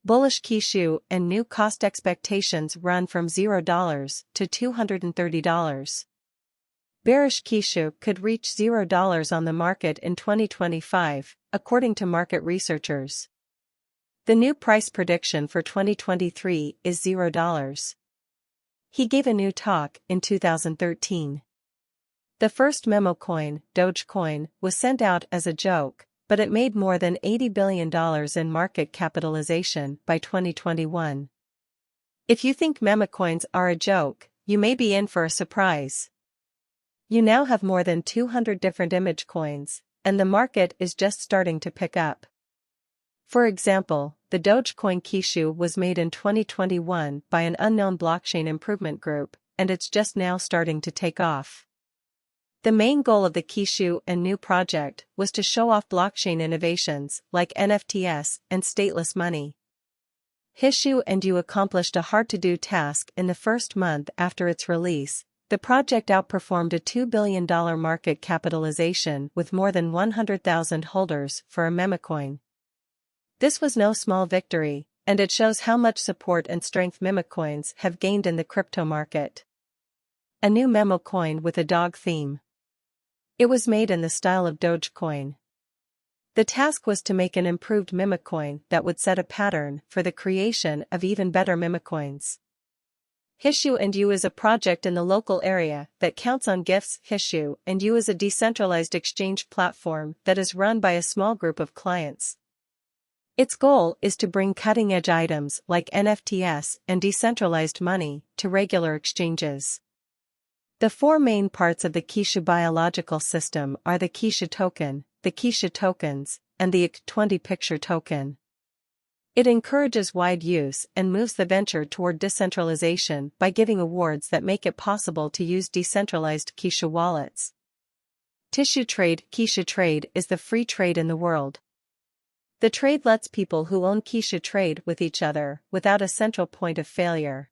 Bullish Kishu and new cost expectations run from $0 to $230. Bearish Kishu could reach $0 on the market in 2025, according to market researchers. The new price prediction for 2023 is $0. He gave a new talk in 2013. The first memo coin, Dogecoin, was sent out as a joke, but it made more than $80 billion in market capitalization by 2021. If you think memo coins are a joke, you may be in for a surprise. You now have more than 200 different image coins, and the market is just starting to pick up. For example, the Dogecoin Kishu was made in 2021 by an unknown blockchain improvement group, and it's just now starting to take off. The main goal of the Kishu and new project was to show off blockchain innovations like NFTs and stateless money. Kishu and you accomplished a hard-to-do task in the first month after its release. The project outperformed a $2 billion market capitalization with more than 100,000 holders for a memecoin. This was no small victory, and it shows how much support and strength memecoins have gained in the crypto market. A new memo coin with a dog theme. It was made in the style of Dogecoin. The task was to make an improved memecoin that would set a pattern for the creation of even better memecoins. Kishu and You is a project in the local area that counts on gifts. Kishu and You is a decentralized exchange platform that is run by a small group of clients. Its goal is to bring cutting-edge items like NFTs and decentralized money to regular exchanges. The four main parts of the Kishu biological system are the Kishu token, the Kishu tokens, and the X20 picture token. It encourages wide use and moves the venture toward decentralization by giving awards that make it possible to use decentralized Kishu wallets. Kishu trade is the free trade in the world. The trade lets people who own Kishu trade with each other without a central point of failure.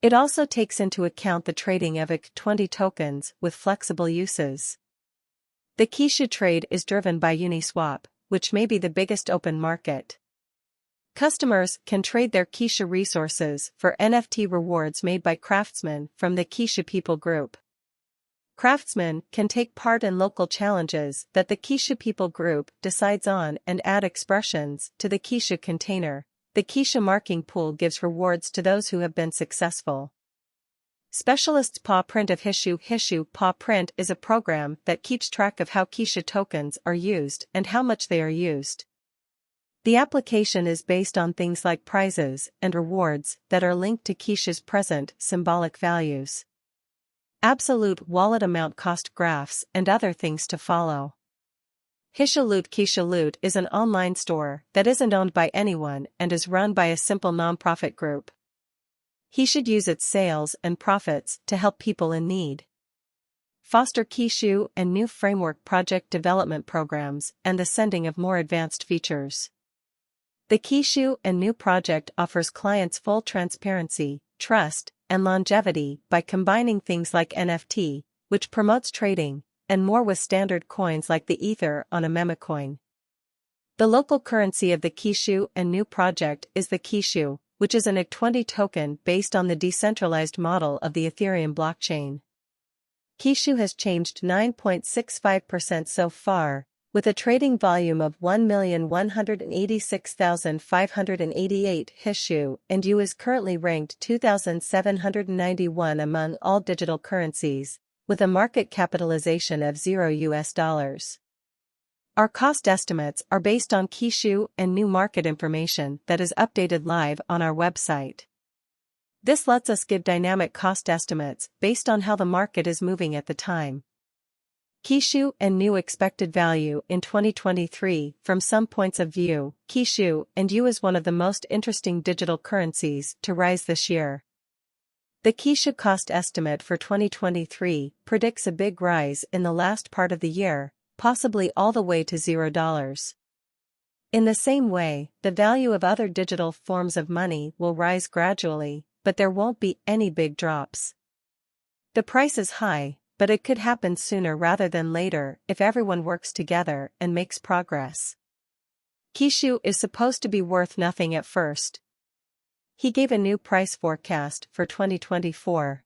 It also takes into account the trading of X20 tokens with flexible uses. The Kishu trade is driven by Uniswap, which may be the biggest open market. Customers can trade their Kishu resources for NFT rewards made by craftsmen from the Kishu People Group. Craftsmen can take part in local challenges that the Kishu People Group decides on and add expressions to the Kishu container. The Kishu marking pool gives rewards to those who have been successful. Specialists Paw Print of Kishu. Kishu Paw Print is a program that keeps track of how Kishu tokens are used and how much they are used. The application is based on things like prizes and rewards that are linked to Kishu's present symbolic values. Absolute wallet amount cost graphs and other things to follow. Kishu Loot is an online store that isn't owned by anyone and is run by a simple nonprofit group. He should use its sales and profits to help people in need. Foster Kishu and new framework project development programs and the sending of more advanced features. The Kishu and new project offers clients full transparency, trust, and longevity by combining things like NFT, which promotes trading, and more with standard coins like the Ether on a memecoin. The local currency of the Kishu and new project is the Kishu, which is an X20 token based on the decentralized model of the Ethereum blockchain. Kishu has changed 9.65% so far, with a trading volume of 1,186,588. Kishu and You is currently ranked 2,791 among all digital currencies, with a market capitalization of $0. Our cost estimates are based on Kishu and new market information that is updated live on our website. This lets us give dynamic cost estimates based on how the market is moving at the time. Kishu and new expected value in 2023. From some points of view, Kishu and You is one of the most interesting digital currencies to rise this year. The Kishu cost estimate for 2023 predicts a big rise in the last part of the year, possibly all the way to $0. In the same way, the value of other digital forms of money will rise gradually, but there won't be any big drops. The price is high, but it could happen sooner rather than later if everyone works together and makes progress. Kishu is supposed to be worth nothing at first. He gave a new price forecast for 2024.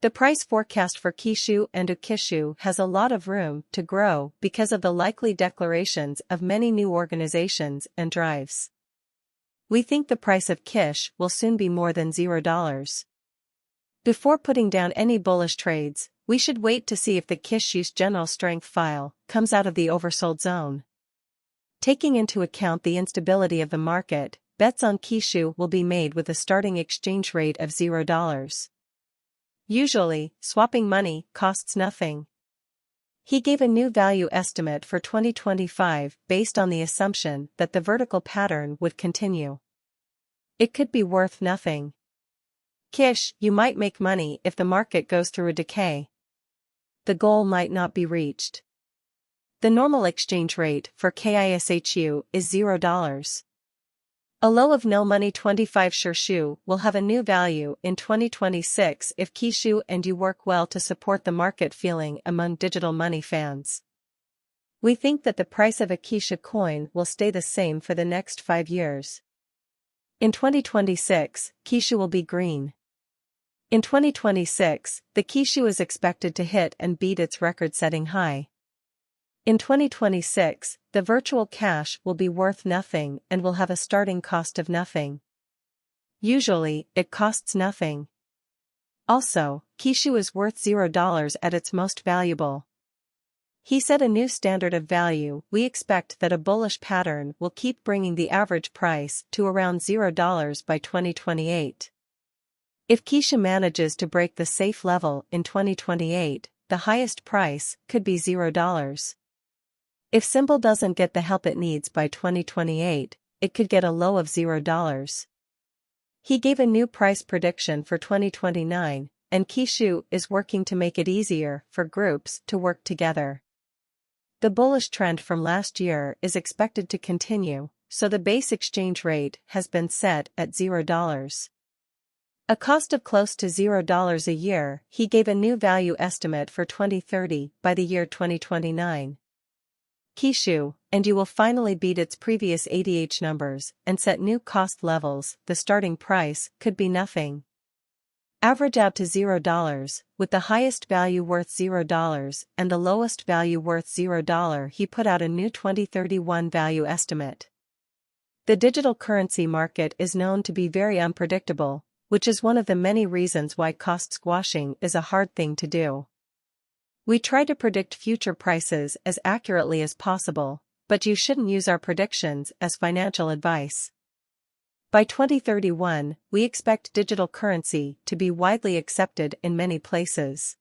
The price forecast for Kishu and Kishu has a lot of room to grow because of the likely declarations of many new organizations and drives. We think the price of Kish will soon be more than $0. Before putting down any bullish trades, we should wait to see if the Kishu's general strength file comes out of the oversold zone. Taking into account the instability of the market, bets on Kishu will be made with a starting exchange rate of $0. Usually, swapping money costs nothing. He gave a new value estimate for 2025 based on the assumption that the vertical pattern would continue. It could be worth nothing. Kish, you might make money if the market goes through a decay. The goal might not be reached. The normal exchange rate for Kishu is $0. A low of no money 25 Kishu will have a new value in 2026 if Kishu and you work well to support the market feeling among digital money fans. We think that the price of a Kishu coin will stay the same for the next 5 years. In 2026, Kishu will be green. In 2026, the Kishu is expected to hit and beat its record-setting high. In 2026, the virtual cash will be worth nothing and will have a starting cost of nothing. Usually, it costs nothing. Also, Kishu is worth $0 at its most valuable. He set a new standard of value. We expect that a bullish pattern will keep bringing the average price to around $0 by 2028. If Kishu manages to break the safe level in 2028, the highest price could be $0. If Symbol doesn't get the help it needs by 2028, it could get a low of $0. He gave a new price prediction for 2029, and Kishu is working to make it easier for groups to work together. The bullish trend from last year is expected to continue, so the base exchange rate has been set at $0. A cost of close to $0 a year. He gave a new value estimate for 2030 by the year 2029. Kishu, and you will finally beat its previous ADH numbers and set new cost levels. The starting price could be nothing. Average out to $0, with the highest value worth $0 and the lowest value worth $0. He put out a new 2031 value estimate. The digital currency market is known to be very unpredictable, which is one of the many reasons why cost squashing is a hard thing to do. We try to predict future prices as accurately as possible, but you shouldn't use our predictions as financial advice. By 2031, we expect digital currency to be widely accepted in many places.